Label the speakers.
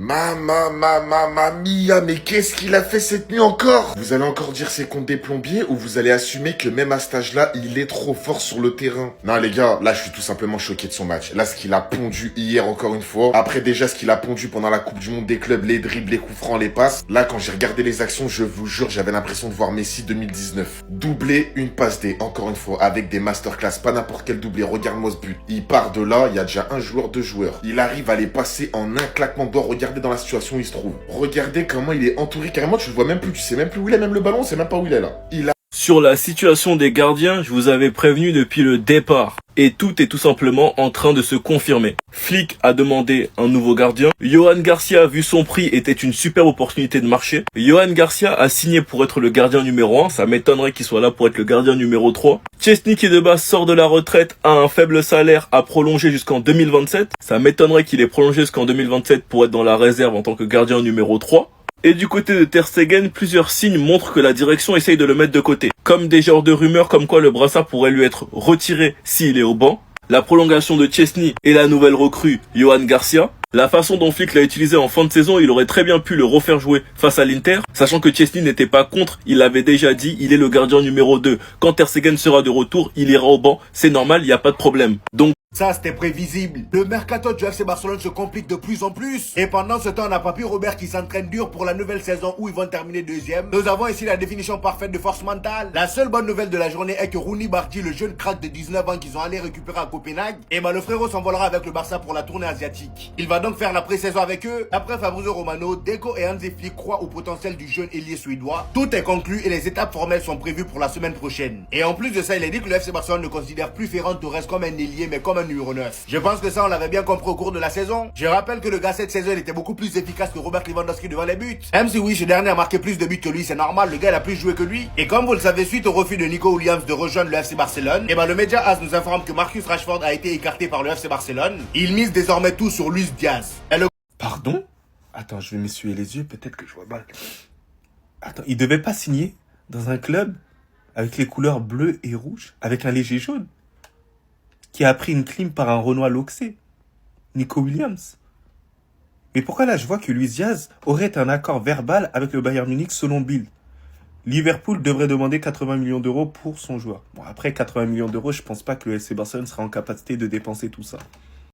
Speaker 1: Mamma mia, mais qu'est-ce qu'il a fait cette nuit encore? Vous allez encore dire c'est contre des plombiers ou vous allez assumer que même à cet âge-là, il est trop fort sur le terrain? Non les gars, là je suis tout simplement choqué de son match. Là ce qu'il a pondu hier encore une fois, après déjà ce qu'il a pondu pendant la Coupe du Monde des clubs, les dribbles, les coups francs, les passes. Là quand j'ai regardé les actions, je vous jure, j'avais l'impression de voir Messi 2019. Doublé, une passe D, encore une fois, avec des masterclass, pas n'importe quel doublé, regarde-moi ce but. Il part de là, il y a déjà un joueur, deux joueurs. Il arrive à les passer en un claquement de doigts, regardez dans la situation où il se trouve. Regardez comment il est entouré, carrément tu le vois même plus, tu sais même plus où il est, même le ballon, on sait même pas où il est là.
Speaker 2: Sur la situation des gardiens, je vous avais prévenu depuis le départ. Et tout est tout simplement en train de se confirmer. Flick a demandé un nouveau gardien. Johan Garcia, vu son prix, était une superbe opportunité de marché. Johan Garcia a signé pour être le gardien numéro 1. Ça m'étonnerait qu'il soit là pour être le gardien numéro 3. Chesney, qui de base sort de la retraite, a un faible salaire, a prolongé jusqu'en 2027. Ça m'étonnerait qu'il ait prolongé jusqu'en 2027 pour être dans la réserve en tant que gardien numéro 3. Et du côté de Ter Stegen, plusieurs signes montrent que la direction essaye de le mettre de côté. Comme des genres de rumeurs comme quoi le brassard pourrait lui être retiré s'il est au banc. La prolongation de Chesney et la nouvelle recrue Johan Garcia. La façon dont Flick l'a utilisé en fin de saison, il aurait très bien pu le refaire jouer face à l'Inter. Sachant que Chesney n'était pas contre, il l'avait déjà dit, il est le gardien numéro 2. Quand Ter Stegen sera de retour, il ira au banc. C'est normal, il n'y a pas de problème. Donc,
Speaker 3: ça, c'était prévisible. Le mercato du FC Barcelone se complique de plus en plus. Et pendant ce temps, on a Papy Robert qui s'entraîne dur pour la nouvelle saison où ils vont terminer deuxième. Nous avons ici la définition parfaite de force mentale. La seule bonne nouvelle de la journée est que Rooney Bardi, le jeune crack de 19 ans qu'ils ont allé récupérer à Copenhague, et le frérot s'envolera avec le Barça pour la tournée asiatique. Il va donc faire la pré-saison avec eux. Après Fabrizio Romano, Deco et Hansi Flick croient au potentiel du jeune ailier suédois. Tout est conclu et les étapes formelles sont prévues pour la semaine prochaine. Et en plus de ça, il est dit que le FC Barcelone ne considère plus Ferran Torres comme un ailier mais comme un numéro 9. Je pense que ça, on l'avait bien compris au cours de la saison. Je rappelle que le gars cette saison, il était beaucoup plus efficace que Robert Lewandowski devant les buts. Même si oui, ce dernier a marqué plus de buts que lui, c'est normal, le gars il a plus joué que lui. Et comme vous le savez, suite au refus de Nico Williams de rejoindre le FC Barcelone, le média AS nous informe que Marcus Rashford a été écarté par le FC Barcelone. Il mise désormais tout sur Luis Diaz.
Speaker 4: Pardon? Attends, je vais m'essuyer les yeux, peut-être que je vois mal. Attends, il devait pas signer dans un club avec les couleurs bleues et rouges, avec un léger jaune, qui a pris une clim par un Renoir Loxé, Nico Williams. Mais pourquoi là je vois que Luis Diaz aurait un accord verbal avec le Bayern Munich selon Bild? Liverpool devrait demander 80 millions d'euros pour son joueur. Bon, après 80 millions d'euros, je pense pas que le FC Barcelone sera en capacité de dépenser tout ça.